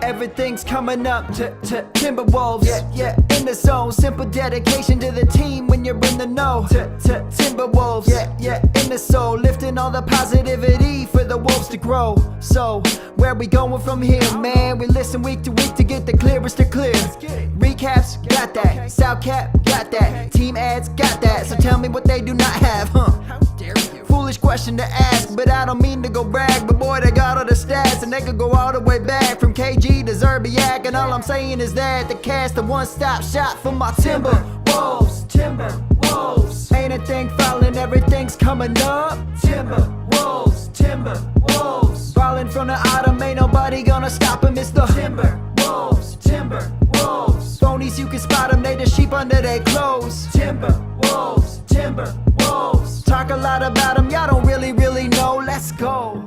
Everything's coming up to Timberwolves. Yeah, in the zone. Simple dedication to the team when you're in the know. To Timberwolves. Yeah, in the soul. Lifting all the positivity for the Wolves to grow. So, where we going from here, man? We listen week to week to get the clearest to clear. Recaps, got that. South Cap, got that. Team ads, got that. So tell me what they do not have, huh? How dare you? Foolish question to ask, but I don't mean to go brag. But boy, they got all the stats, and they could go all the way back from KG to Zerbiak. And all I'm saying is that the cast a one-stop shop for my Timberwolves. Timberwolves. Ain't a thing falling, everything's coming up. Timberwolves. Timberwolves. Falling from the autumn, ain't nobody gonna stop them. It's the Timberwolves. Timberwolves. Phonies, you can spot them, they the sheep under their clothes. Timberwolves. Timberwolves. Talk a lot about them, y'all don't really know. Let's go.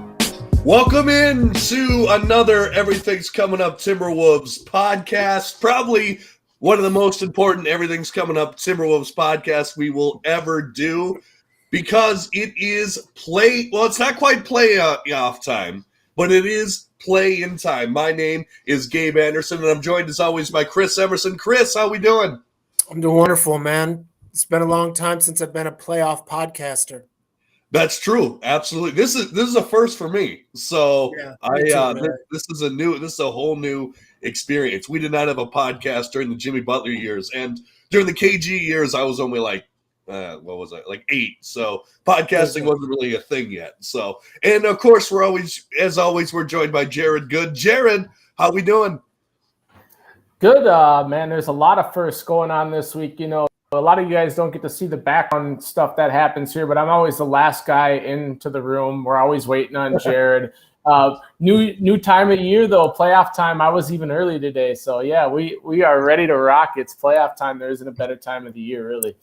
Welcome in to another Everything's Coming Up Timberwolves podcast. Probably one of the most important Everything's Coming Up Timberwolves podcasts we will ever do, because it is it's not quite playoff time, but it is play-in time. My name is Gabe Anderson, and I'm joined as always by Chris Emerson. Chris, how we doing? I'm doing wonderful, man. It's been a long time since I've been a playoff podcaster. That's true. Absolutely. This is a first for me. So yeah, this is a whole new experience. We did not have a podcast during the Jimmy Butler years, and during the KG years, I was only like 8. So podcasting wasn't really a thing yet. So, and of course, we're joined by Jared Good. Jared, how we doing? Good, man. There's a lot of firsts going on this week. You know, a lot of you guys don't get to see the background stuff that happens here, but I'm always the last guy into the room. We're always waiting on Jared. New time of year, though, playoff time. I was even early today. So, yeah, we are ready to rock. It's playoff time. There isn't a better time of the year, really.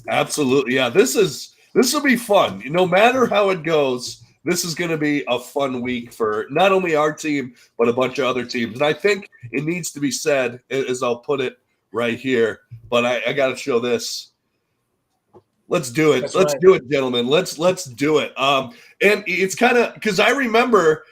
Absolutely. Yeah, this will be fun. No matter how it goes, this is going to be a fun week for not only our team, but a bunch of other teams. And I think it needs to be said, as I'll put it right here, but I got to show this. Let's do it. Let's do it, gentlemen. Let's do it. And it's kind of because I remember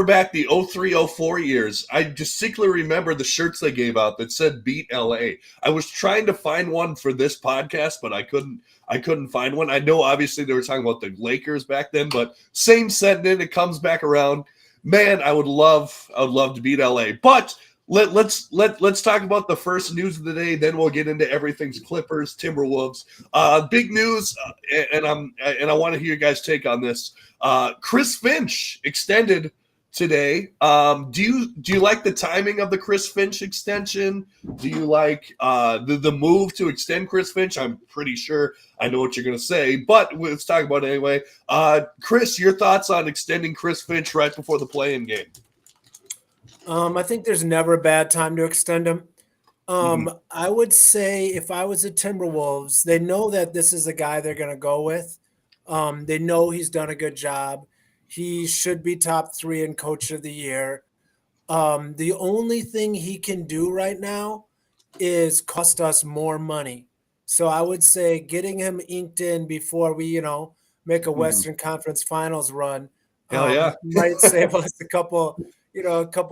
back the 03-04 years. I distinctly remember the shirts they gave out that said "Beat LA." I was trying to find one for this podcast, but I couldn't find one. I know obviously they were talking about the Lakers back then, but same sentiment. It comes back around. Man, I would love to beat LA, but. Let's talk about the first news of the day. Then we'll get into everything's Clippers, Timberwolves. Big news, and I want to hear you guys' take on this. Chris Finch extended today. Do you like the timing of the Chris Finch extension? Do you like the move to extend Chris Finch? I'm pretty sure I know what you're going to say, but let's talk about it anyway. Chris, your thoughts on extending Chris Finch right before the play-in game? I think there's never a bad time to extend him. I would say if I was the Timberwolves, they know that this is the guy they're going to go with. They know he's done a good job. He should be top 3 in Coach of the Year. The only thing he can do right now is cost us more money. So I would say getting him inked in before we, make a Western Conference Finals run might save us a couple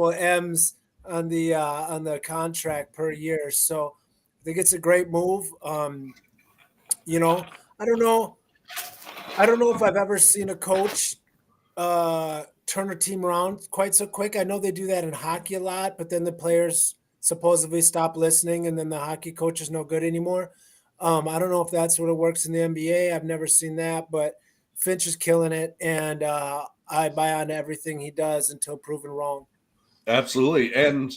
of M's on the contract per year. So I think it's a great move. I don't know if I've ever seen a coach turn a team around quite so quick. I know they do that in hockey a lot, but then the players supposedly stop listening and then the hockey coach is no good anymore. I don't know if that's what it works in the NBA. I've never seen that, but Finch is killing it, and I buy on everything he does until proven wrong. Absolutely. And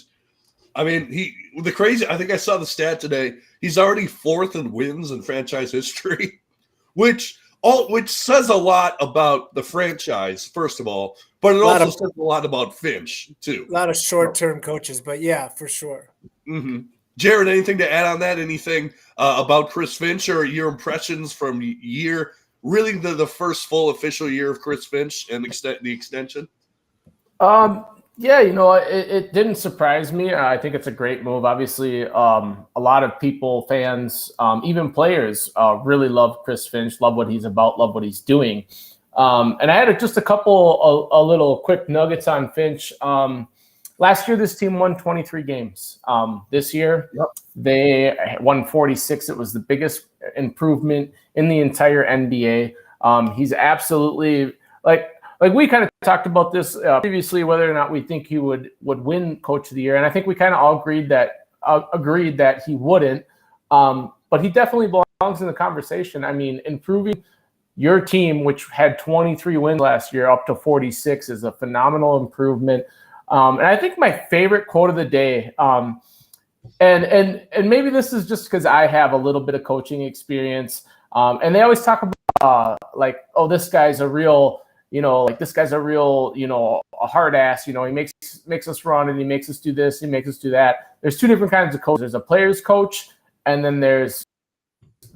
I mean, I think I saw the stat today. He's already 4th in wins in franchise history, which says a lot about the franchise, first of all, but it also says a lot about Finch too. A lot of short-term coaches, but yeah, for sure. Mm-hmm. Jared, anything to add on that? Anything about Chris Finch or your impressions from really the first full official year of Chris Finch and the extension? Yeah, it didn't surprise me. I think it's a great move. Obviously, a lot of people, fans, even players really love Chris Finch, love what he's about, love what he's doing. And I had just a couple little quick nuggets on Finch. last year this team won 23 games. This year they won 46. It was the biggest improvement in the entire NBA. He's absolutely like we kind of talked about this previously, whether or not we think he would win Coach of the Year, and I think we kind of all agreed that he wouldn't. But he definitely belongs in the conversation. I mean, improving your team, which had 23 wins last year, up to 46 is a phenomenal improvement. And I think my favorite quote of the day, and maybe this is just because I have a little bit of coaching experience, and they always talk about this guy's a real, a hard ass. He makes us run and he makes us do this, he makes us do that. There's two different kinds of coaches. There's a player's coach, and then there's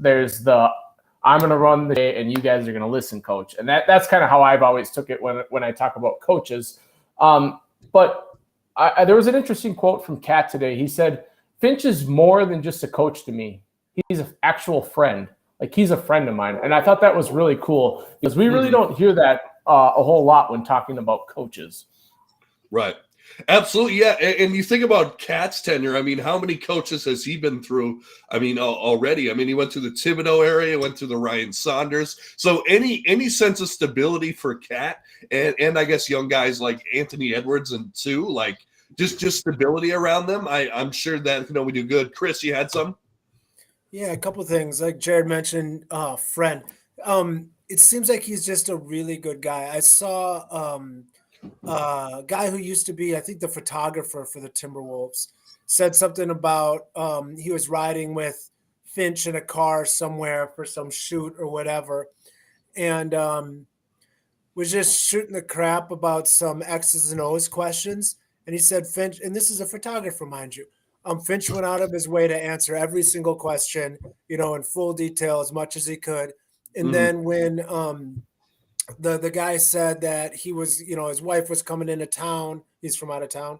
the I'm going to run the day and you guys are going to listen coach. And that's kind of how I've always took it when I talk about coaches. But there was an interesting quote from Kat today. He said, Finch is more than just a coach to me. He's an actual friend. Like, he's a friend of mine. And I thought that was really cool because we really don't hear that a whole lot when talking about coaches. Right. Absolutely, yeah. And you think about Kat's tenure. I mean, how many coaches has he been through? I mean, already. I mean, he went through the Thibodeau area, went through the Ryan Saunders. So any sense of stability for Kat, and I guess young guys like Anthony Edwards and Sue, like just stability around them. I'm sure that we do good. Chris, you had some? Yeah, a couple of things. Like Jared mentioned, friend. It seems like he's just a really good guy. I saw a guy who used to be, I think, the photographer for the Timberwolves said something about he was riding with Finch in a car somewhere for some shoot or whatever, and was just shooting the crap about some X's and O's questions. And he said, Finch, and this is a photographer, mind you, Finch went out of his way to answer every single question, in full detail as much as he could. And then when the guy said that he was, his wife was coming into town, he's from out of town.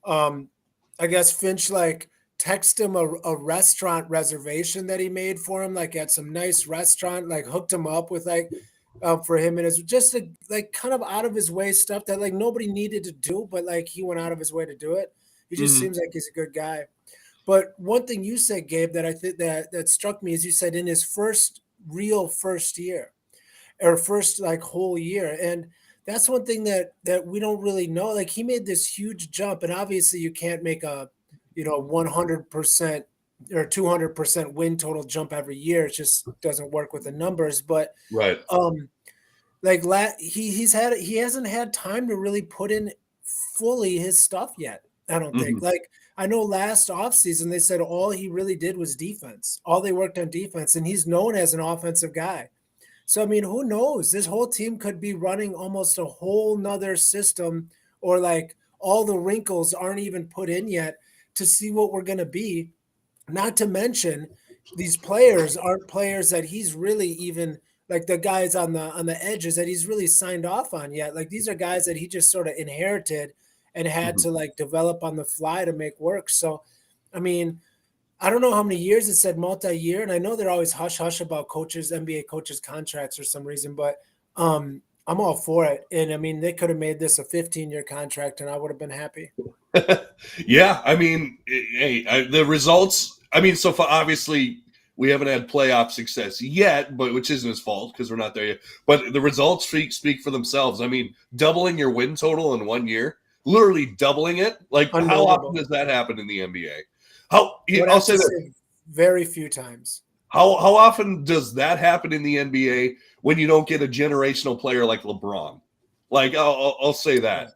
I guess Finch texted him a restaurant reservation that he made for him, at some nice restaurant, hooked him up with for him. And it's just kind of out of his way stuff that nobody needed to do, but he went out of his way to do it. He just seems like he's a good guy. But one thing you said, Gabe, that I think that struck me is you said in his first year or first whole year. And that's one thing that we don't really know. He made this huge jump, and obviously you can't make a 100% or 200% win total jump every year. It just doesn't work with the numbers. But right, he hasn't had time to really put in fully his stuff yet. I don't think. I know last offseason they said all he really did was defense. All they worked on defense, and he's known as an offensive guy. So, I mean, who knows? This whole team could be running almost a whole nother system, or all the wrinkles aren't even put in yet to see what we're going to be. Not to mention, these players aren't players that he's really even the guys on the edges that he's really signed off on yet. These are guys that he just sort of inherited and had to develop on the fly to make work. So, I mean, I don't know how many years it said multi-year, and I know they're always hush-hush about NBA coaches' contracts for some reason, but I'm all for it. And, I mean, they could have made this a 15-year contract, and I would have been happy. Yeah, I mean, the results, so far, obviously, we haven't had playoff success yet, but which isn't his fault because we're not there yet. But the results speak for themselves. I mean, doubling your win total in 1 year, literally doubling it. How often does that happen in the NBA? I'll say that very few times. How often does that happen in the NBA when you don't get a generational player like LeBron? I'll say that.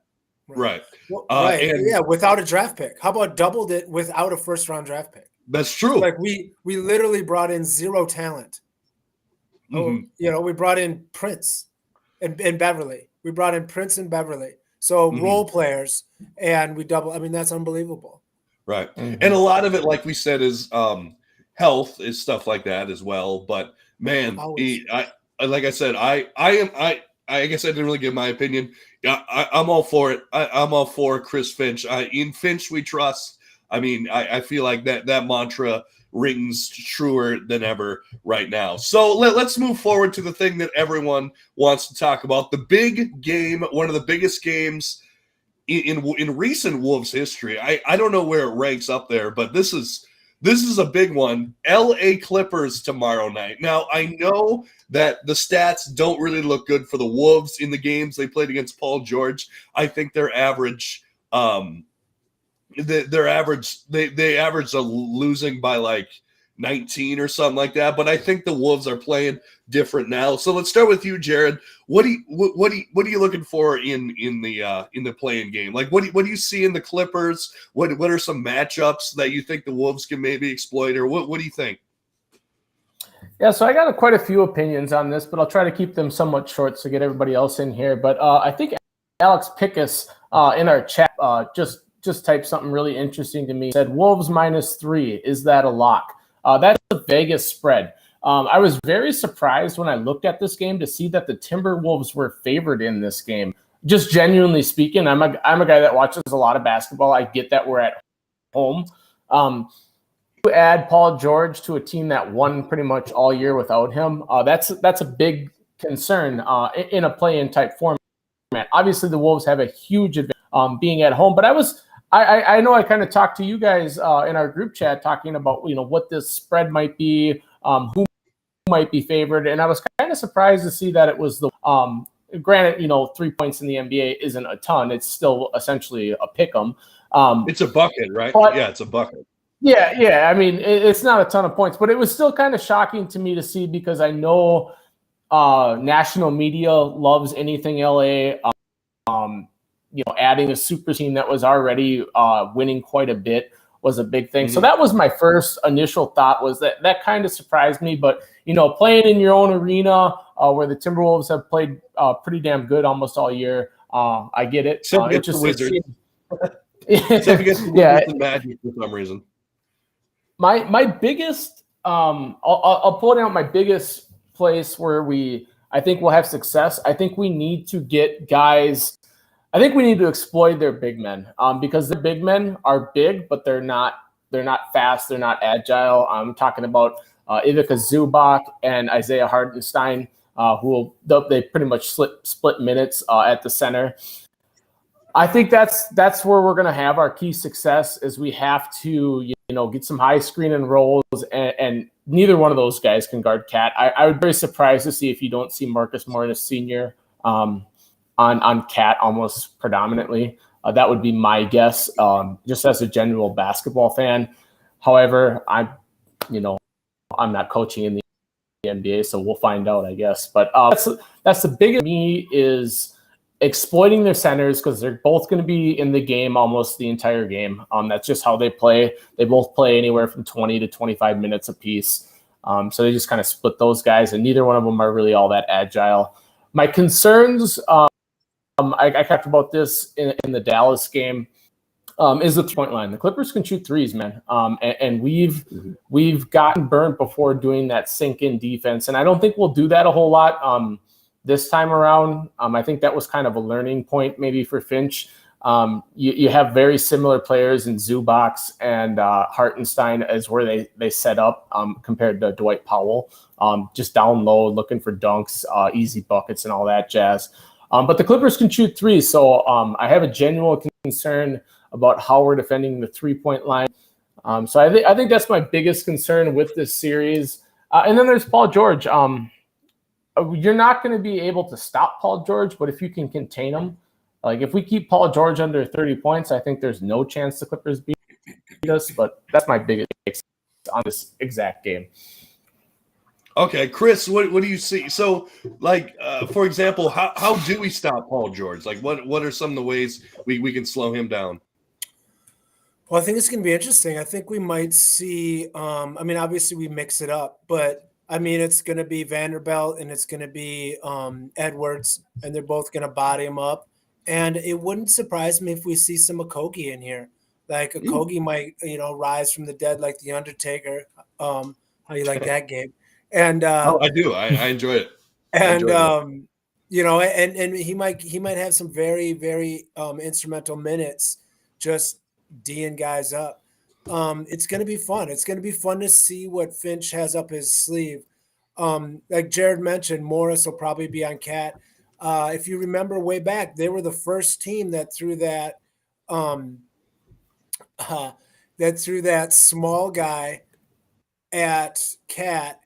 Right. Well, right. Without a draft pick. How about doubled it without a first-round draft pick? That's true. We literally brought in zero talent. We brought in Prince and Beverly. We brought in Prince and Beverly. So role players, and we double. I mean, that's unbelievable. Right. And a lot of it, like we said, is health, is stuff like that as well. But man, like I said, I guess I didn't really give my opinion. I'm all for it. I'm all for Chris Finch. In Finch we trust. I mean, I feel like that mantra rings truer than ever right now. So let's move forward to the thing that everyone wants to talk about. The big game, one of the biggest games in recent Wolves history, I don't know where it ranks up there, but this is a big one. LA Clippers tomorrow night. Now, I know that the stats don't really look good for the Wolves in the games they played against Paul George. I think their average they average a losing by like 19 or something like that, but I think the Wolves are playing different now. So let's start with you, Jared. What are you looking for in the playing game? Like what do you see in the Clippers? What are some matchups that you think the Wolves can maybe exploit, or what do you think? Yeah, so I got quite a few opinions on this, but I'll try to keep them somewhat short to get everybody else in here. But I think Alex Pickus in our chat just typed something really interesting to me. He said Wolves -3. Is that a lock? That's the Vegas spread. I was very surprised when I looked at this game to see that the Timberwolves were favored in this game. Just genuinely speaking, I'm a guy that watches a lot of basketball. I get that we're at home. To add Paul George to a team that won pretty much all year without him, that's a big concern in a play-in type format. Obviously, the Wolves have a huge advantage being at home, but I know I kind of talked to you guys in our group chat talking about what this spread might be, who might be favored, and I was kind of surprised to see that it was the granted 3 points in the NBA isn't a ton. It's still essentially a pick 'em. It's a bucket, right? But, yeah, it's a bucket. Yeah. I mean, it's not a ton of points, but it was still kind of shocking to me to see because I know national media loves anything LA. Adding a super team that was already winning quite a bit was a big thing. Mm-hmm. So that was my first initial thought, was that kind of surprised me. But, playing in your own arena where the Timberwolves have played pretty damn good almost all year, I get it. It's just the Wizards. Except against the Wizards and Magic for some reason. My biggest, I'll pull out my biggest place where I think we'll have success. I think we need to get guys. I think we need to exploit their big men because the big men are big, but they're not fast. They're not agile. I'm talking about Ivica Zubac and Isaiah Hartenstein, they pretty much split minutes at the center. I think that's where we're going to have our key success. Is we have to get some high screen and rolls, and neither one of those guys can guard Cat. I would be very surprised to see if you don't see Marcus Morris Sr. On Cat almost predominantly. That would be my guess, just as a general basketball fan. However, I'm not coaching in the NBA, so we'll find out, I guess. But that's the biggest me is exploiting their centers, because they're both going to be in the game almost the entire game. That's just how they play. They both play anywhere from 20 to 25 minutes apiece. So they just kind of split those guys, and neither one of them are really all that agile. My concerns, I talked about this in the Dallas game, is the 3-point line. The Clippers can shoot threes, man. And we've gotten burnt before doing that sink-in defense, and I don't think we'll do that a whole lot this time around. I think that was kind of a learning point maybe for Finch. You have very similar players in Zubac and Hartenstein as where they set up compared to Dwight Powell, just down low, looking for dunks, easy buckets, and all that jazz. But the Clippers can shoot threes, so I have a genuine concern about how we're defending the 3-point line. So I think that's my biggest concern with this series. And then there's Paul George. You're not going to be able to stop Paul George, but if you can contain him, like if we keep Paul George under 30 points, I think there's no chance the Clippers beat us. But that's my biggest take on this exact game. Okay, Chris, what do you see? So, like, for example, how do we stop Paul George? Like, what are some of the ways we can slow him down? Well, I think it's going to be interesting. I think we might see, obviously we mix it up, but it's going to be Vanderbilt and it's going to be Edwards, and they're both going to body him up. And it wouldn't surprise me if we see some Okogie in here. Like Okogie might, rise from the dead like the Undertaker. How you like that game? And I do. I enjoy it. And and he might have some very, very instrumental minutes, just D'ing guys up. It's going to be fun. It's going to be fun to see what Finch has up his sleeve. Like Jared mentioned, Morris will probably be on Cat. If you remember way back, they were the first team that threw that um, that threw that small guy at Cat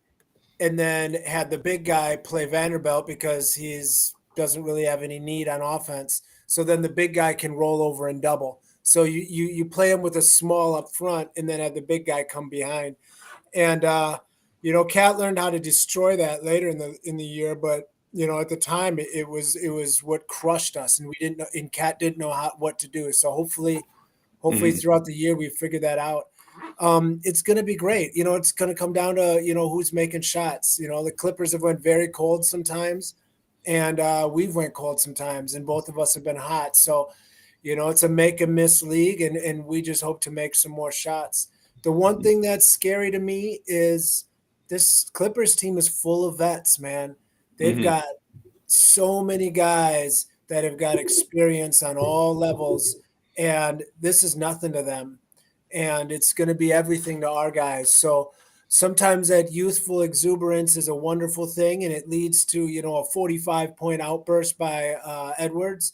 and then had the big guy play Vanderbilt because he's doesn't really have any need on offense. So then the big guy can roll over and double. So you play him with a small up front and then have the big guy come behind. And Cat learned how to destroy that later in the year, but at the time it was what crushed us, and we didn't know, and Cat didn't know what to do. So hopefully throughout the year we figured that out. It's going to be great. It's going to come down to, who's making shots. The Clippers have went very cold sometimes, and we've went cold sometimes, and both of us have been hot. So, it's a make and miss league, and we just hope to make some more shots. The one thing that's scary to me is this Clippers team is full of vets, man. They've got so many guys that have got experience on all levels, and this is nothing to them. And it's going to be everything to our guys. So sometimes that youthful exuberance is a wonderful thing, and it leads to, a 45-point outburst by Edwards.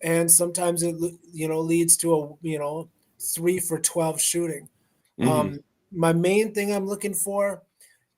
And sometimes it, leads to a, 3 for 12 shooting. My main thing I'm looking for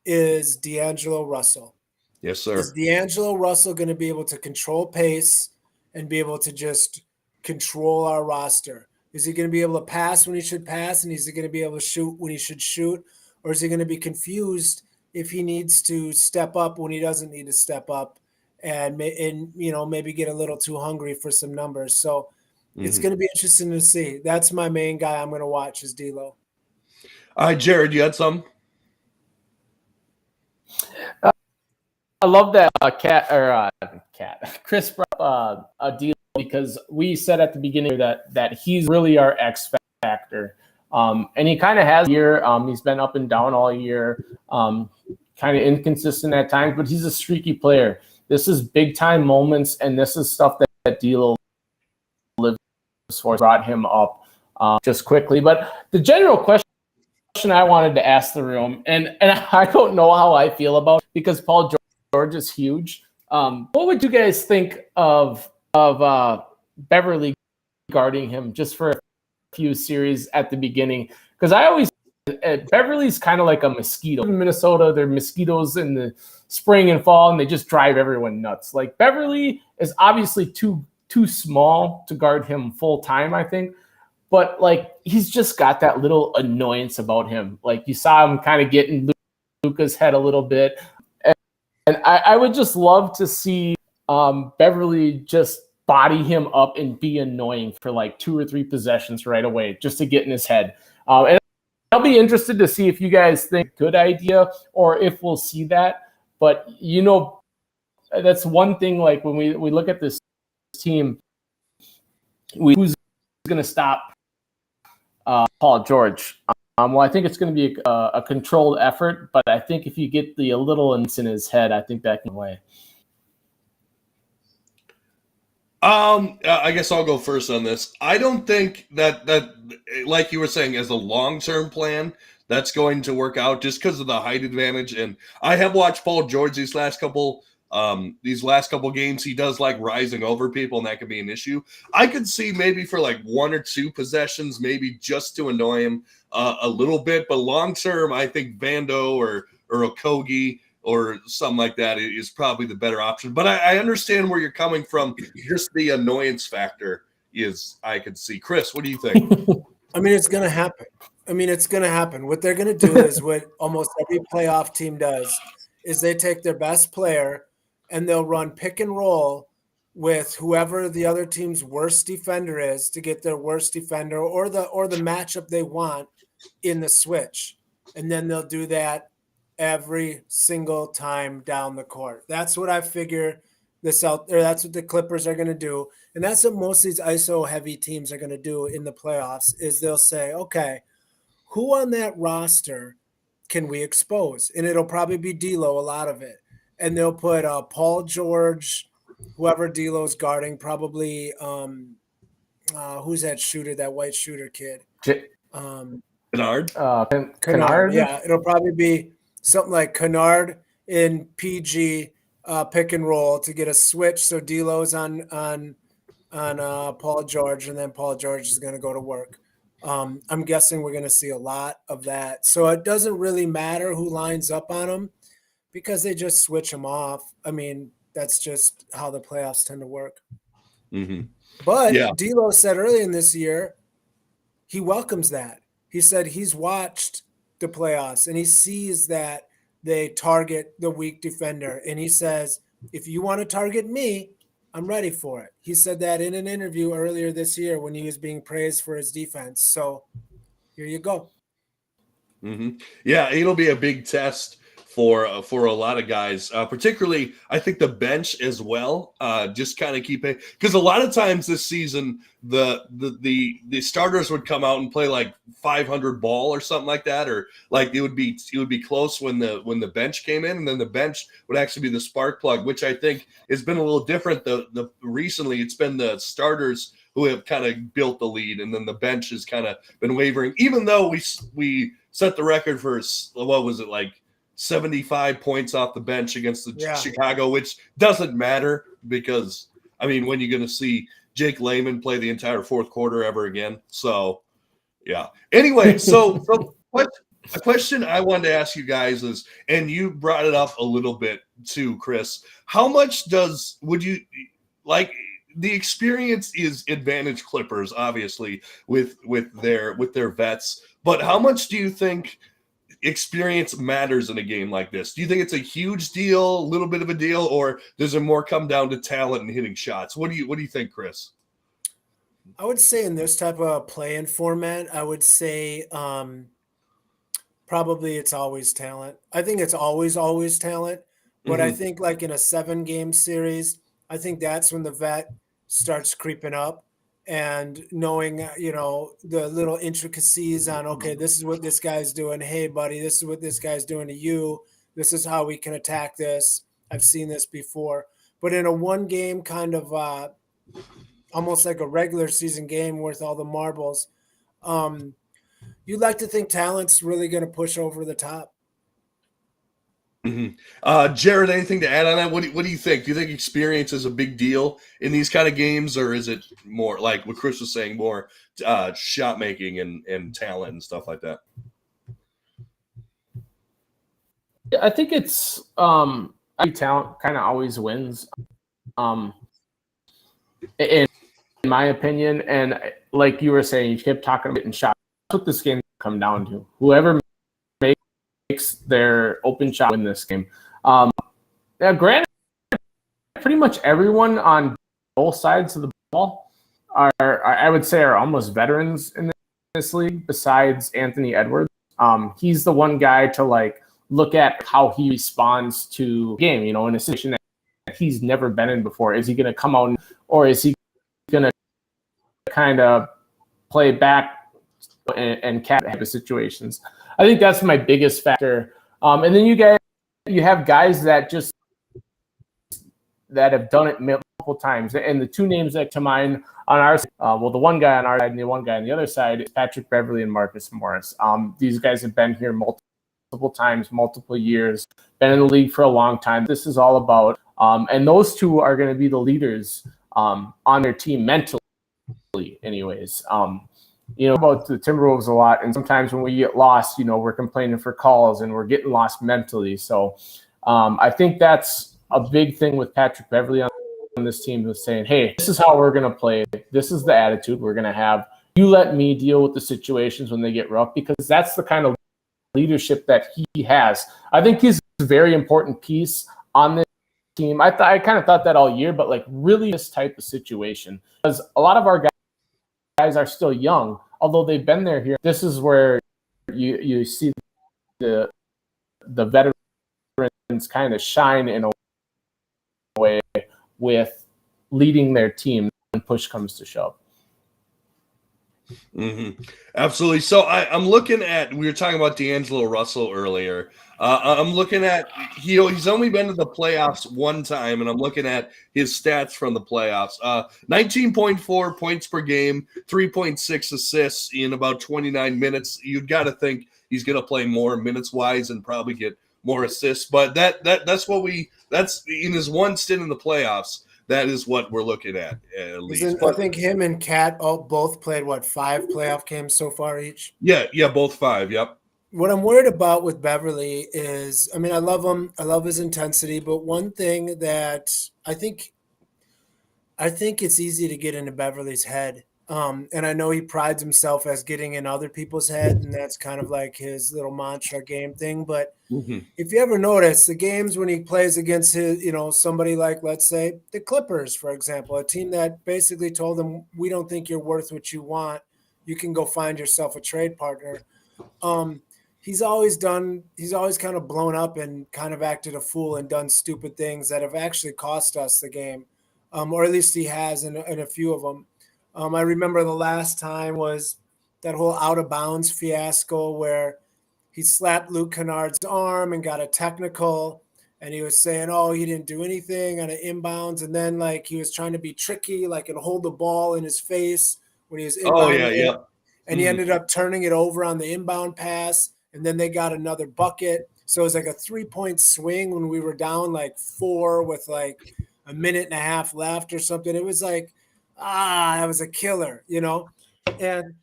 is D'Angelo Russell. Yes, sir. Is D'Angelo Russell going to be able to control pace and be able to just control our roster? Is he going to be able to pass when he should pass, and is he going to be able to shoot when he should shoot? Or is he going to be confused if he needs to step up when he doesn't need to step up and maybe get a little too hungry for some numbers? So it's going to be interesting to see. That's my main guy I'm going to watch is D'Lo. All right, Jared, you had some? I love that Chris brought up a deal because we said at the beginning that he's really our X factor. And he kind of has a year. He's been up and down all year, kind of inconsistent at times, but he's a streaky player. This is big time moments, and this is stuff that D'Lo lives for. Brought him up just quickly. But the general question I wanted to ask the room, and I don't know how I feel about it because Paul George is huge. What would you guys think of Beverly guarding him just for a few series at the beginning? Because I always Beverly's kind of like a mosquito. In Minnesota, they're mosquitoes in the spring and fall, and they just drive everyone nuts. Like Beverly is obviously too small to guard him full time, I think. But like he's just got that little annoyance about him. Like you saw him kind of get in Luka's head a little bit. And I would just love to see Beverly just body him up and be annoying for like 2 or 3 possessions right away just to get in his head. And I'll be interested to see if you guys think good idea or if we'll see that. But, that's one thing, like when we look at this team, who's going to stop Paul George? Well, I think it's going to be a controlled effort, but I think if you get a little in his head, I think that can away. I guess I'll go first on this. I don't think that like you were saying, as a long-term plan, that's going to work out just because of the height advantage. And I have watched Paul George these last couple games. He does like rising over people, and that could be an issue. I could see maybe for like 1 or 2 possessions, maybe just to annoy him a little bit. But long-term, I think Vando or Okogie or something like that is probably the better option. But I understand where you're coming from. Just the annoyance factor is I could see. Chris, what do you think? I mean, it's going to happen. What they're going to do is what almost every playoff team does is they take their best player and they'll run pick and roll with whoever the other team's worst defender is to get their worst defender or the matchup they want in the switch. And then they'll do that every single time down the court. That's what I figure this out there. That's what the Clippers are going to do. And that's what most of these ISO heavy teams are going to do in the playoffs is they'll say, okay, who on that roster can we expose? And it'll probably be D'Lo, a lot of it. And they'll put Paul George, whoever D'Lo's guarding, probably who's that shooter, that white shooter kid? Kennard? Kennard? Yeah, it'll probably be something like Kennard in PG pick and roll to get a switch. So D'Lo's on on Paul George, and then Paul George is going to go to work. I'm guessing we're going to see a lot of that. So it doesn't really matter who lines up on him because they just switch him off. I mean, that's just how the playoffs tend to work. Mm-hmm. But Yeah. D'Lo said early in this year, he welcomes that. He said he's watched the playoffs and he sees that they target the weak defender. And he says, if you want to target me, I'm ready for it. He said that in an interview earlier this year when he was being praised for his defense. So here you go. Mm-hmm. Yeah, it'll be a big test for a lot of guys, particularly I think the bench as well. Just kind of keep it, because a lot of times this season the starters would come out and play like 500 ball or something like that, or like it would be close when the bench came in, and then the bench would actually be the spark plug, which I think has been a little different. The recently it's been the starters who have kind of built the lead, and then the bench has kind of been wavering, even though we set the record for, what was it, like 75 points off the bench against the Chicago, which doesn't matter because, I mean, when you're going to see Jake Layman play the entire fourth quarter ever again. So, yeah. Anyway, so a question I wanted to ask you guys is, and you brought it up a little bit too, Chris, how much would you like – the experience is advantage Clippers, obviously, with their vets, but how much do you think experience matters in a game like this? Do you think it's a huge deal, a little bit of a deal, or does it more come down to talent and hitting shots? What do you think, Chris? I would say in this type of play-in format, I would say probably it's always talent. I think it's always talent, but I think like in a 7-game series, I think that's when the vet starts creeping up and knowing, the little intricacies on, okay, this is what this guy's doing. Hey, buddy, this is what this guy's doing to you. This is how we can attack this. I've seen this before. But in a 1-game kind of almost like a regular season game worth all the marbles, you'd like to think talent's really going to push over the top. Mm-hmm. Jared, anything to add on that? What do you think? Do you think experience is a big deal in these kind of games, or is it more like what Chris was saying, more shot making and talent and stuff like that? I think it's I think talent kind of always wins, in my opinion. And like you were saying, you kept talking about getting shots. That's what this game come down to. Whoever makes their open shot win this game. Now, granted, pretty much everyone on both sides of the ball are I would say, are almost veterans in this league. Besides Anthony Edwards, he's the one guy to like look at how he responds to game. In a situation that he's never been in before. Is he going to come out, or is he going to kind of play back and cat type of situations? I think that's my biggest factor. And then you have guys that have done it multiple times. And the two names that come to mind on our side, the one guy on our side and the one guy on the other side is Patrick Beverley and Marcus Morris. These guys have been here multiple times, multiple years, been in the league for a long time. This is all about, and those two are going to be the leaders on their team mentally, anyways. About the Timberwolves a lot, and sometimes when we get lost, we're complaining for calls and we're getting lost mentally. So I think that's a big thing with Patrick Beverley on this team, who's saying, hey, this is how we're going to play. This is the attitude we're going to have. You let me deal with the situations when they get rough, because that's the kind of leadership that he has. I think he's a very important piece on this team. I kind of thought that all year, but like really this type of situation, because a lot of our guys are still young, although they've been there here. This is where you see the veterans kind of shine in a way with leading their team when push comes to shove. Mm-hmm. Absolutely. So I'm looking at, we were talking about D'Angelo Russell earlier. I'm looking at, he's only been to the playoffs one time, and I'm looking at his stats from the playoffs. 19.4 points per game, 3.6 assists in about 29 minutes. You've got to think he's going to play more minutes-wise and probably get more assists. But that's in his one stint in the playoffs. that is what we're looking at least. I think him and Cat both played 5 playoff games so far each. Yeah, both 5. Yep. What I'm worried about with Beverly is, I mean, I love him. I love his intensity, but one thing that I think it's easy to get into Beverly's head. And I know he prides himself as getting in other people's head, and that's kind of like his little mantra game thing. But if you ever notice the games when he plays against his, somebody like, let's say, the Clippers, for example, a team that basically told him, we don't think you're worth what you want. You can go find yourself a trade partner. He's always kind of blown up and kind of acted a fool and done stupid things that have actually cost us the game. Or at least he has in a few of them. I remember the last time was that whole out of bounds fiasco where he slapped Luke Kennard's arm and got a technical, and he was saying, oh, he didn't do anything on an inbounds. And then like he was trying to be tricky, like and hold the ball in his face when he was inbound. Oh, yeah. And he ended up turning it over on the inbound pass, and then they got another bucket. So it was like a 3-point swing when we were down like 4 with like a minute and a half left or something. It was like, that was a killer, and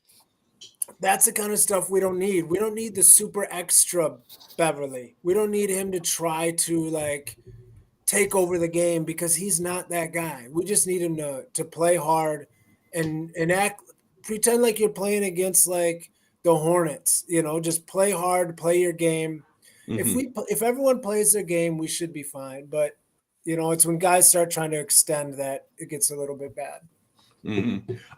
that's the kind of stuff we don't need. We don't need the super extra Beverly. We don't need him to try to like take over the game because he's not that guy. We just need him to play hard and pretend like you're playing against like the Hornets, just play hard, play your game. If everyone plays their game, we should be fine. But it's when guys start trying to extend that it gets a little bit bad.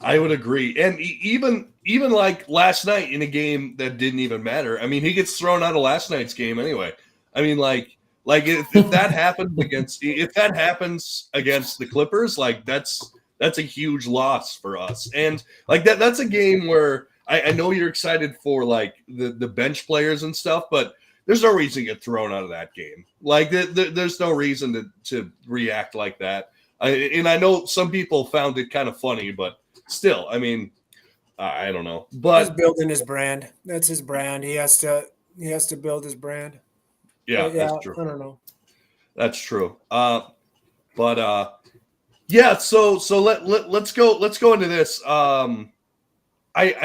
I would agree. And even like last night in a game that didn't even matter. I mean, he gets thrown out of last night's game anyway. I mean, like if that happens against the Clippers, like that's a huge loss for us. And like that's a game where I know you're excited for like the bench players and stuff, but there's no reason to get thrown out of that game. Like there's no reason to react like that. And I know some people found it kind of funny, but still, I mean, I don't know. But he's building his brand. That's his brand. He has to build his brand. Yeah, that's true. I don't know. That's true. Yeah. So let's go into this. I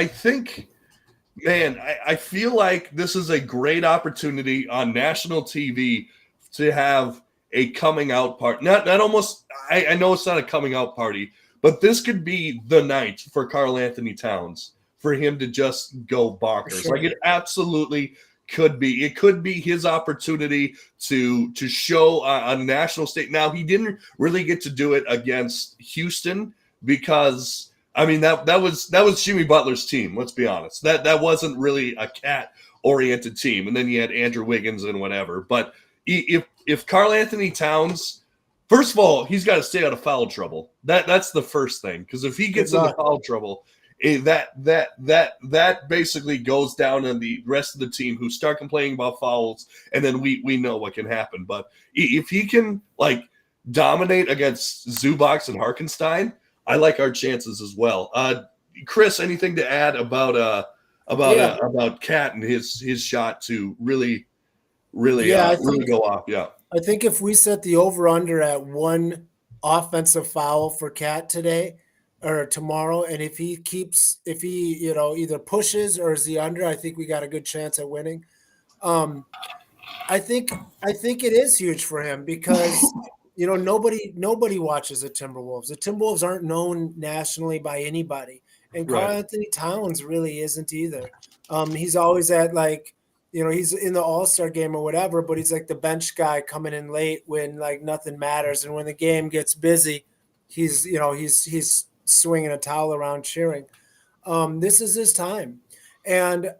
think, man, I feel like this is a great opportunity on national TV to have a coming out party. Not almost. I know it's not a coming out party, but this could be the night for Karl Anthony Towns for him to just go bonkers. Sure. Like it absolutely could be. It could be his opportunity to show on a national stage. Now he didn't really get to do it against Houston because I mean that was Jimmy Butler's team. Let's be honest. That wasn't really a Cat oriented team, and then you had Andrew Wiggins and whatever. But if Karl Anthony Towns, first of all, he's got to stay out of foul trouble. That's the first thing, because if he gets into foul trouble, that basically goes down on the rest of the team who start complaining about fouls, and then we know what can happen. But if he can like dominate against Zubac and Hartenstein, I like our chances as well. Chris, anything to add about Cat and his shot to really go off? Yeah. I think if we set the over-under at 1 offensive foul for Cat today or tomorrow, and if he either pushes or is he under, I think we got a good chance at winning. I think it is huge for him because nobody watches the Timberwolves. The Timberwolves aren't known nationally by anybody, and Karl Anthony Towns really isn't either. He's always at he's in the All-Star game or whatever, but he's like the bench guy coming in late when like nothing matters. And when the game gets busy, he's swinging a towel around cheering. This is his time. And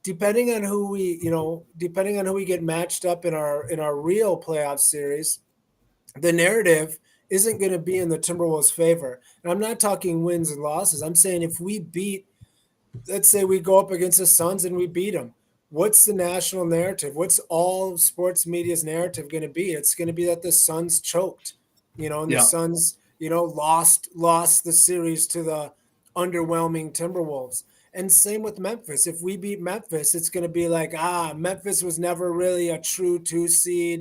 depending on who we get matched up in our real playoff series, the narrative isn't going to be in the Timberwolves' favor. And I'm not talking wins and losses. I'm saying if we let's say we go up against the Suns and we beat them, what's the national narrative? What's all sports media's narrative going to be? It's going to be that the Suns choked, and the Suns, lost the series to the underwhelming Timberwolves. And same with Memphis. If we beat Memphis, it's going to be like, Memphis was never really a true 2 seed.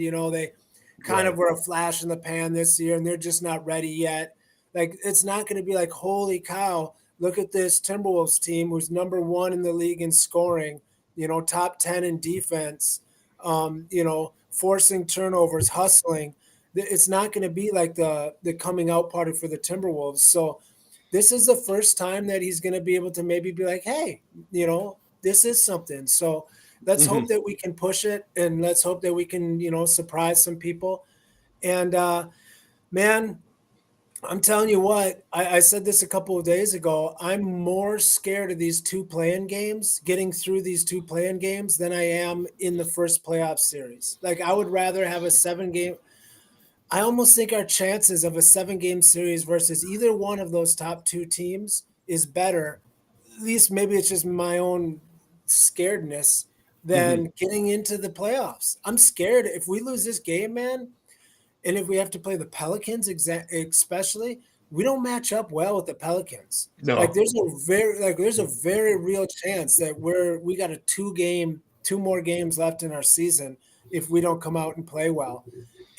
kind of were a flash in the pan this year, and they're just not ready yet. Like, it's not going to be like, holy cow, look at this Timberwolves team who's number 1 in the league in scoring, top 10 in defense, forcing turnovers, hustling. It's not going to be like the coming out party for the Timberwolves. So this is the first time that he's going to be able to maybe be like, hey, this is something. So let's hope that we can push it, and let's hope that we can, surprise some people. And man, I'm telling you what, I said this a couple of days ago. I'm more scared of these 2 play-in games, getting through these 2 play-in games, than I am in the first playoff series. Like, I would rather have a 7-game. I almost think our chances of a 7-game series versus either one of those top 2 teams is better. At least maybe it's just my own scaredness than getting into the playoffs. I'm scared if we lose this game, man. And if we have to play the Pelicans, especially, we don't match up well with the Pelicans. No. Like, there's a very real chance that we got a 2 more games left in our season if we don't come out and play well.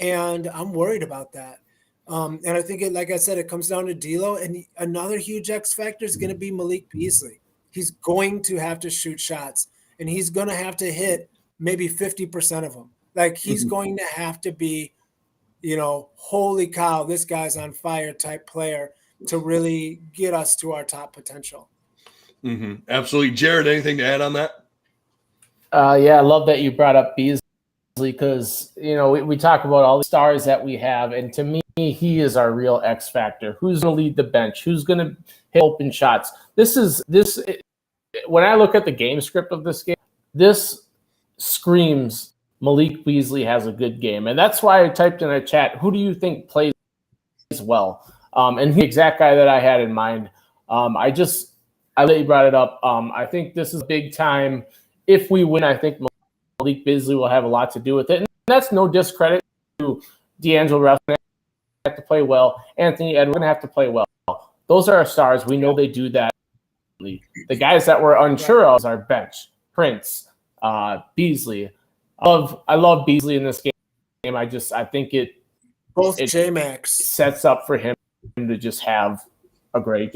And I'm worried about that. And I think like I said, it comes down to D'Lo, and another huge X factor is going to be Malik Beasley. He's going to have to shoot shots, and he's going to have to hit maybe 50% of them. Like, he's going to have to be, holy cow, this guy's on fire type player to really get us to our top potential. Absolutely. Jared, anything to add on that? Yeah, I love that you brought up Beasley, because, we talk about all the stars that we have, and to me, he is our real X factor. Who's going to lead the bench? Who's going to hit open shots? When I look at the game script of this game, this screams Malik Beasley has a good game. And that's why I typed in a chat, who do you think plays well? And the exact guy that I had in mind. I let you brought it up. I think this is big time. If we win, I think Malik Beasley will have a lot to do with it. And that's no discredit to D'Angelo Russell. Have to play well. Anthony Edwards going to have to play well. Those are our stars. We know they do that. The guys that we're unsure of is our bench. Prince, Beasley. I love Beasley in this game. I think it J-Max sets up for him to just have a great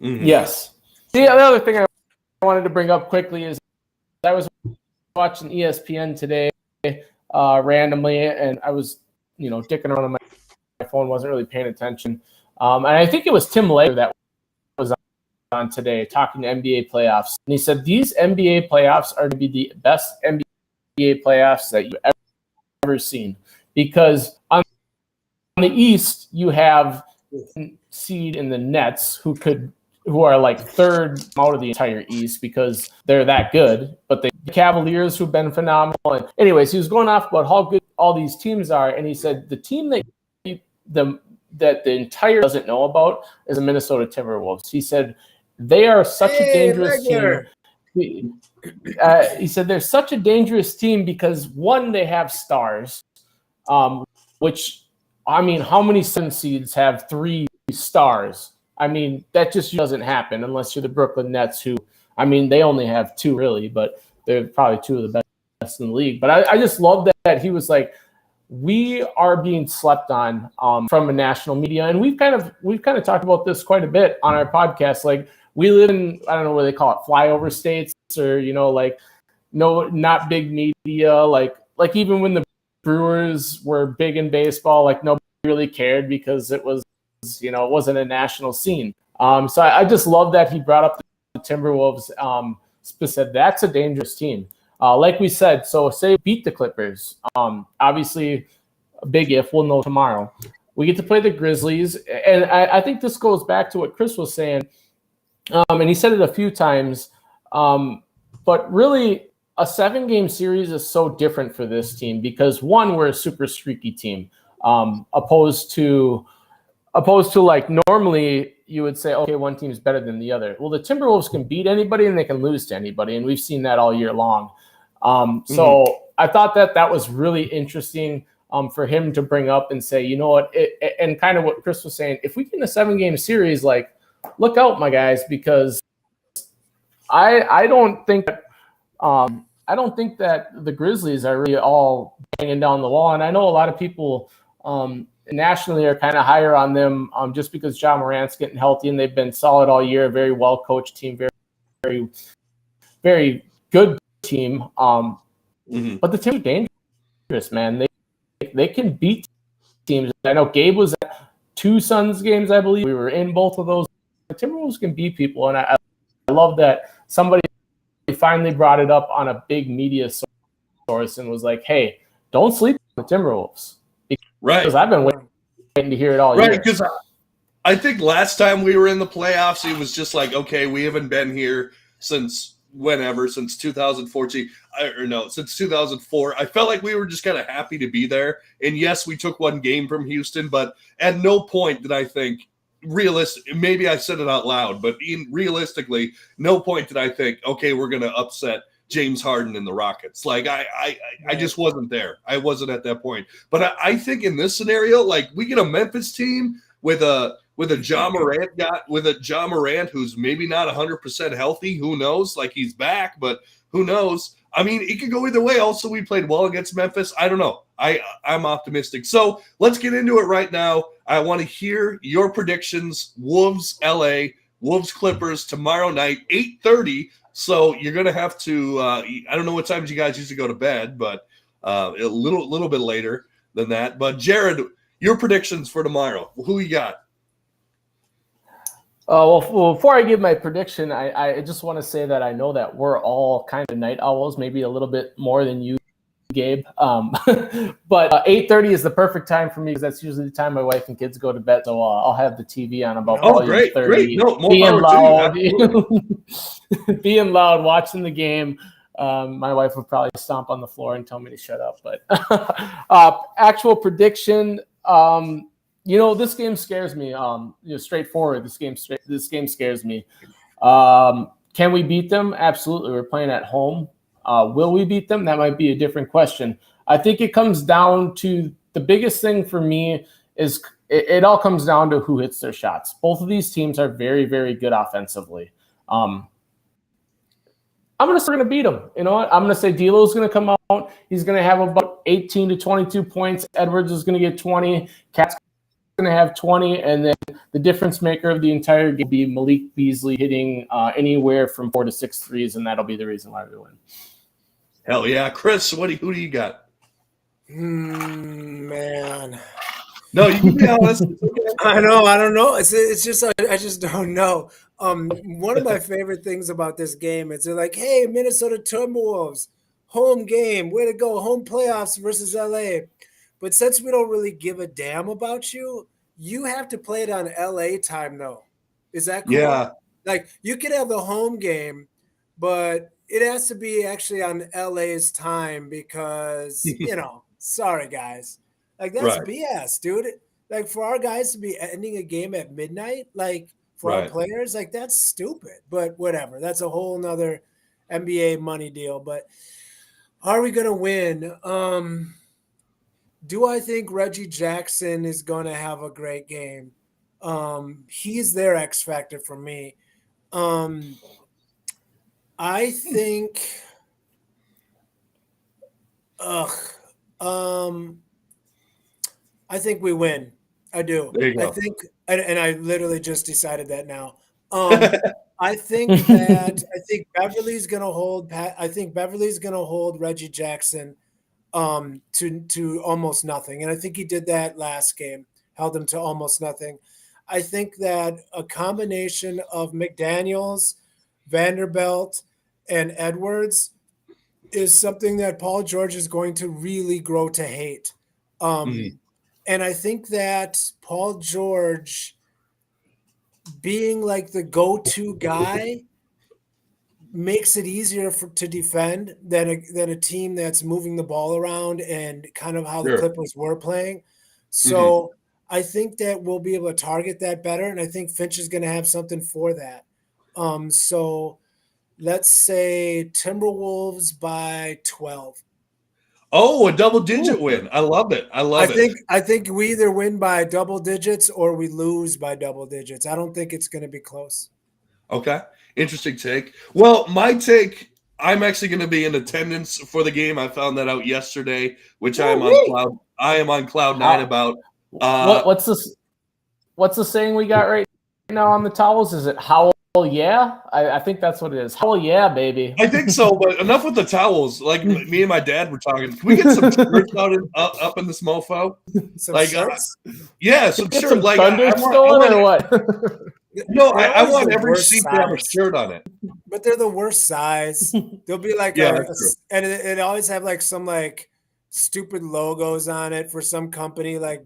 game. Yes. The other thing I wanted to bring up quickly is I was watching ESPN today randomly, and I was dicking around on my phone, wasn't really paying attention. And I think it was Tim Layer that was on today talking to NBA playoffs. And he said, these NBA playoffs are to be the best NBA playoffs that you've ever seen. Because on the East, you have seed in the Nets who are like third out of the entire East because they're that good. But the Cavaliers, who've been phenomenal. And anyways, he was going off about how good all these teams are. And he said the team that the entire doesn't know about is the Minnesota Timberwolves. He said they are such a dangerous team. He said they're such a dangerous team because, one, they have stars, which, I mean, how many 7 seeds have 3 stars? I mean, that just doesn't happen unless you're the Brooklyn Nets, who, I mean, they only have 2 really, but they're probably 2 of the best in the league. But I just love that he was like, we are being slept on from a national media, and we've kind of talked about this quite a bit on our podcast. Like, we live in, I don't know what they call it, flyover states, or not big media. Like even when the Brewers were big in baseball, like nobody really cared because it was, it wasn't a national scene. So I just love that he brought up the Timberwolves. Said that's a dangerous team. Like we said, so say beat the Clippers. Obviously, a big if. We'll know tomorrow. We get to play the Grizzlies. And I think this goes back to what Chris was saying. And he said it a few times. But really, a 7-game series is so different for this team because, one, we're a super streaky team. Opposed to like normally you would say, okay, one team is better than the other. Well, the Timberwolves can beat anybody and they can lose to anybody. And we've seen that all year long. So I thought that was really interesting for him to bring up and say, you know what, and kind of what Chris was saying, if we get in a 7-game series, like, look out, my guys, because I don't think that I don't think that the Grizzlies are really all banging down the wall. And I know a lot of people nationally are kind of higher on them just because Ja Morant's getting healthy and they've been solid all year. Very well coached team, very, very good team. But the team is dangerous, man. They can beat teams. I know Gabe was at 2 Suns games, I believe. We were in both of those. The Timberwolves can beat people, and I love that somebody finally brought it up on a big media source and was like, hey, don't sleep on the Timberwolves. Because I've been waiting to hear it all year. Right, because I think last time we were in the playoffs, it was just like, okay, we haven't been here since whenever, since 2014, since 2004. I felt like we were just kind of happy to be there. And yes, we took 1 game from Houston, but at no point did I think, maybe I said it out loud, but realistically, no point did I think, okay, we're going to upset James Harden and the Rockets. Like I just wasn't there. I wasn't at that point. But I think in this scenario, like we get a Memphis team with a Ja Morant who's maybe not 100% healthy. Who knows? Like he's back, but who knows? I mean, it could go either way. Also, we played well against Memphis. I don't know. I'm optimistic. So let's get into it right now. I want to hear your predictions. Wolves, LA, Wolves, Clippers tomorrow night, 8:30. So you're going to have to I don't know what times you guys usually go to bed, but a little bit later than that. But Jared, your predictions for tomorrow. Who you got? Well, before I give my prediction, I just want to say that I know that we're all kind of night owls, maybe a little bit more than you, Gabe. But 8:30 is the perfect time for me because that's usually the time my wife and kids go to bed. So I'll have the TV on about great. 30, No, more being loud, being loud, watching the game. My wife would probably stomp on the floor and tell me to shut up. But actual prediction. This game scares me. Straightforward. This game scares me. Can we beat them? Absolutely. We're playing at home. Will we beat them? That might be a different question. I think it comes down to the biggest thing for me is it all comes down to who hits their shots. Both of these teams are very, very good offensively. I'm going to beat them. You know what? I'm going to say D'Lo's going to come out. He's going to have about 18 to 22 points. Edwards is going to get 20. Cat's going to have 20, and then the difference maker of the entire game will be Malik Beasley hitting anywhere from 4 to 6 threes, and that'll be the reason why we win. Hell yeah. Chris, who do you got? Man. No, you can be honest. I know. I don't know. It's just I just don't know. One of my favorite things about this game is they're like, hey, Minnesota Timberwolves, home game, way to go, home playoffs versus LA. But since we don't really give a damn about you, you have to play it on LA time, though. Is that cool? Yeah. Like you could have the home game, but it has to be actually on LA's time because, sorry, guys. Like, that's BS, dude. Like, for our guys to be ending a game at midnight, like, for our players, like, that's stupid. But whatever. That's a whole nother NBA money deal. But are we going to win? Do I think Reggie Jackson is going to have a great game? He's their X factor for me. I think I think we win. I do. There you go. I think, and I literally just decided that now. I think Beverly's going to hold. I think Beverly's going to hold Reggie Jackson to almost nothing, and I think he did that last game. Held him to almost nothing. I think that a combination of McDaniels, Vanderbilt, and Edwards is something that Paul George is going to really grow to hate. And I think that Paul George being like the go-to guy makes it easier to defend than a team that's moving the ball around and kind of how the Clippers were playing. So I think that we'll be able to target that better, and I think Finch is going to have something for that. So let's say Timberwolves by 12. Oh, a double-digit win. I love it. I think we either win by double digits or we lose by double digits. I don't think it's going to be close. Okay. Interesting take. Well, my take, I'm actually going to be in attendance for the game. I found that out yesterday, which I am on cloud nine about. What's this? What's the saying we got right now on the towels? Is it howl yeah? I think that's what it is. Howl yeah, baby. I think so, but enough with the towels. Like me and my dad were talking. Can we get some shirts up in this mofo? Some Like, shirts? Yeah, some Get shirts. some Like thunders going or what? No, They're I always want the every worst seat to have a size. shirt on it. But they're the worst size. They'll be like Yeah, that's true. and it always have like some like stupid logos on it for some company like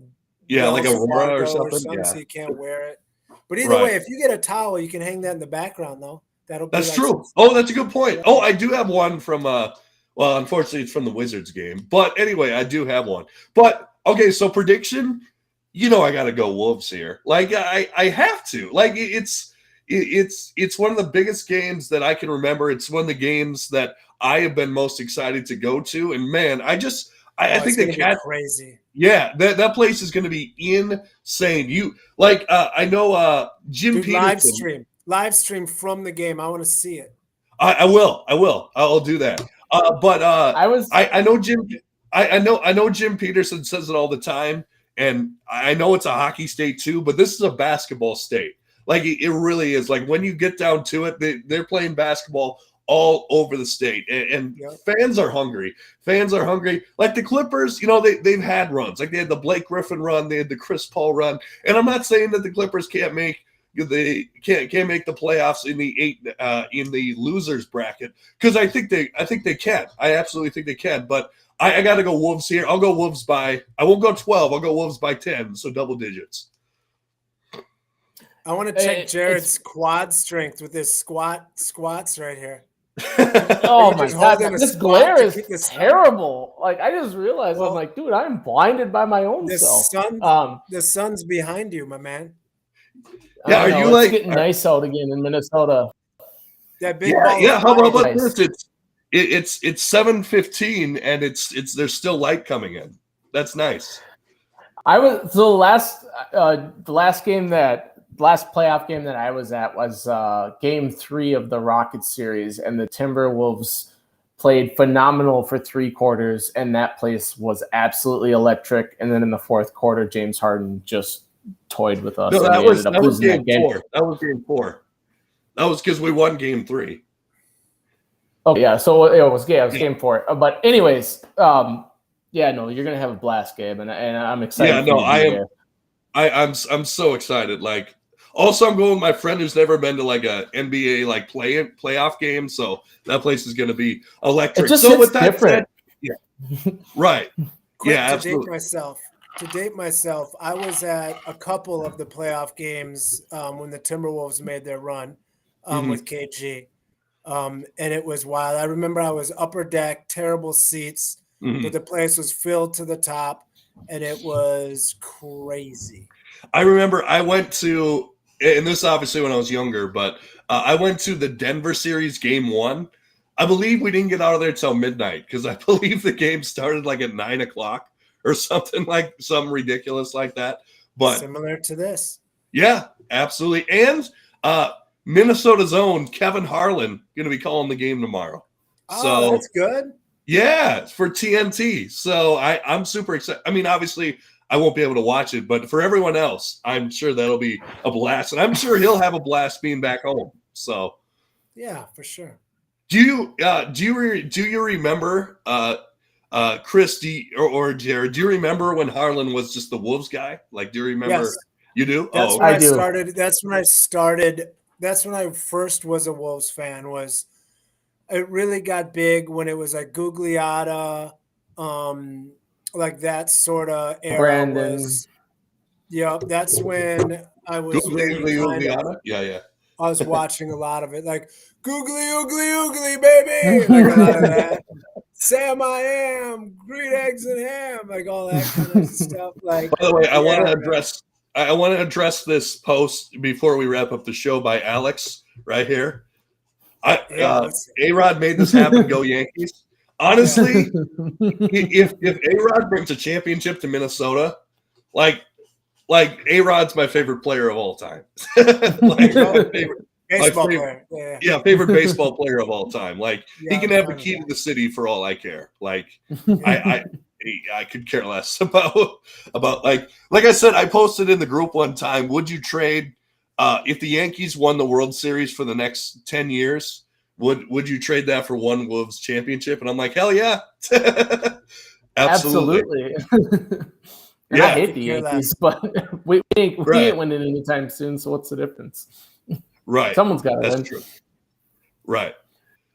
like Wells Aurora or Fargo something. Yeah. so you can't wear it. But either way, if you get a towel, you can hang that in the background though. That'll be That's like true. Oh, that's a good point. Oh, I do have one from well, unfortunately it's from the Wizards game. But anyway, I do have one. But okay, so prediction, I gotta go Wolves here. Like I have to. Like it's one of the biggest games that I can remember. It's one of the games that I have been most excited to go to. And man, I think they can crazy. Yeah, that place is going to be insane. I know Jim Peterson. Live stream from the game. I want to see it. I will. I'll do that. I know Jim. I know Jim Peterson says it all the time, and I know it's a hockey state too. But this is a basketball state. Like it really is. Like when you get down to it, they're playing basketball all over the state, and fans are hungry. Fans are hungry. Like the Clippers, they've had runs. Like they had the Blake Griffin run, they had the Chris Paul run, and I'm not saying that the Clippers can't make the playoffs in the losers bracket, because I think they can. I absolutely think they can. But I got to go Wolves here. I'll go Wolves by. I won't go 12. I'll go Wolves by 10. So double digits. I want to check Jared's quad strength with his squats right here. Oh my god, this glare is terrible. Like I just realized, I'm like, dude, I'm blinded by my own self. The sun's behind you, my man. Yeah, are you like getting nice out again in Minnesota? That big yeah. How about this? It's 7:15 and it's there's still light coming in. That's nice. The last playoff game that I was at was game 3 of the Rockets series, and the Timberwolves played phenomenal for 3 quarters, and that place was absolutely electric. And then in the 4th quarter, James Harden just toyed with us. No, that was game 4. That was game 4. That was because we won game 3. Oh yeah, so it was game 4. But anyways, you're gonna have a blast, Gabe, and I'm excited. Yeah, no, I am. I'm so excited. Like, also, I'm going with my friend who's never been to like a NBA like playoff game, so that place is going to be electric. So with that different. Said, right? Absolutely. To date myself, I was at a couple of the playoff games when the Timberwolves made their run with KG, and it was wild. I remember I was upper deck, terrible seats, but the place was filled to the top, and it was crazy. I remember I went to, and this obviously when I was younger, but I went to the Denver series game 1. I believe we didn't get out of there till midnight because I believe the game started like at 9:00 or something ridiculous like that. But similar to this. Yeah, absolutely. And Minnesota's own Kevin Harlan going to be calling the game tomorrow. Oh, so that's good. Yeah, it's for TNT. So I'm super excited. I mean, obviously, I won't be able to watch it, but for everyone else, I'm sure that'll be a blast. And I'm sure he'll have a blast being back home. So, yeah, for sure. Do you remember, Chris or Jared? Do you remember when Harlan was just the Wolves guy? Like, do you remember? Yes. You do? That's when I started. That's when I started. That's when I first was a Wolves fan. It really got big when it was like Gugliotta, like that sort of era. Brandon. That's when I was Yeah. I was watching a lot of it, like googly oogly oogly baby, like a lot of that. Sam I am, green eggs and ham, like all that kind of stuff. Like, by the way, I want to address this post before we wrap up the show by Alex right here. A-Rod made this happen. Go Yankees. Honestly, if A-Rod brings a championship to Minnesota, like A-Rod's my favorite player of all time. Baseball favorite, player. Yeah. favorite baseball player of all time. Like Yeah, he can have the key to the city for all I care. Like I could care less about like I said, I posted in the group one time, would you trade if the Yankees won the World Series for the next 10 years, would you trade that for one Wolves championship? And I'm like, hell yeah. Absolutely. And I hate the Yankees, but we ain't winning anytime soon, so what's the difference? Right. Someone's got to win. That's true. Right.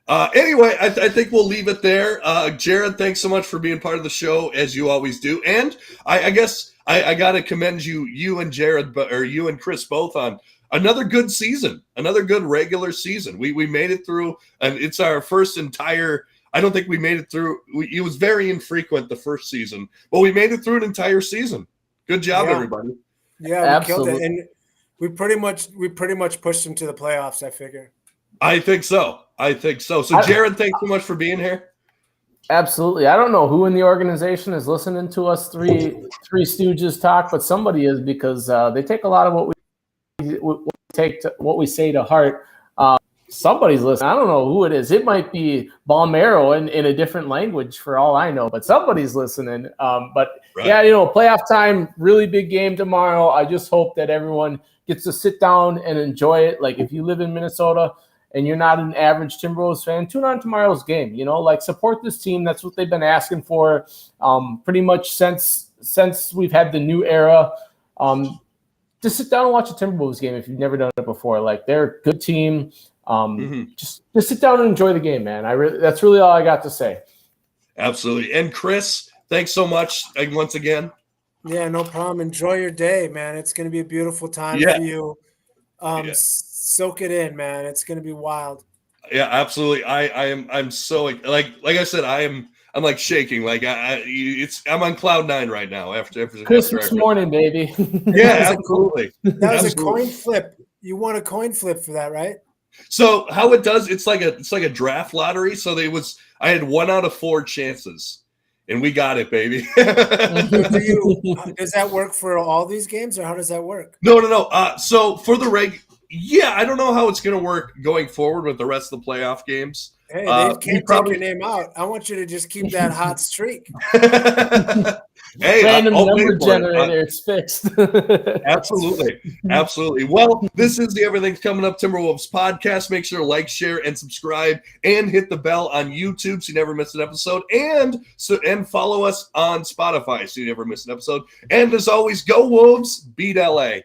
Anyway, I think we'll leave it there. Jared, thanks so much for being part of the show, as you always do. And I guess I got to commend you and Jared, or you and Chris both, on another good season, another good regular season. We made it through, and it's our first entire – I don't think we made it through – it was very infrequent the first season, but we made it through an entire season. Good job, everybody. Yeah, we Absolutely. killed it. And we pretty much pushed them to the playoffs, I figure. I think so. So, Jared, thanks so much for being here. Absolutely. I don't know who in the organization is listening to us three stooges talk, but somebody is, because they take a lot of what we say to heart. Somebody's listening. I don't know who it is. It might be Balmero in a different language for all I know, but somebody's listening. Yeah, playoff time, really big game tomorrow. I just hope that everyone gets to sit down and enjoy it. Like, if you live in Minnesota and you're not an average Timberwolves fan, tune on tomorrow's game. Support this team. That's what they've been asking for pretty much since we've had the new era. Just sit down and watch a Timberwolves game if you've never done it before. Like, they're a good team. Just sit down and enjoy the game, man. That's really all I got to say. Absolutely. And Chris, thanks so much once again. Yeah, no problem. Enjoy your day, man. It's going to be a beautiful time for you. Soak it in, man. It's going to be wild. Yeah, absolutely. I'm so like I said, I'm like shaking. Like I'm on cloud nine right now after Christmas morning, baby. Yeah, absolutely. That was a coin flip. You won a coin flip for that, right? So how it does, it's like a draft lottery. So I had 1 out of 4 chances, and we got it, baby. Does that work for all these games, or how does that work? No. So for the I don't know how it's going to work going forward with the rest of the playoff games. Hey, they can't take your name out. I want you to just keep that hot streak. Hey, random number generator, it's fixed. Absolutely. Well, this is the Everything's Coming Up Timberwolves podcast. Make sure to like, share, and subscribe, and hit the bell on YouTube so you never miss an episode, and follow us on Spotify so you never miss an episode. And as always, go Wolves, beat LA.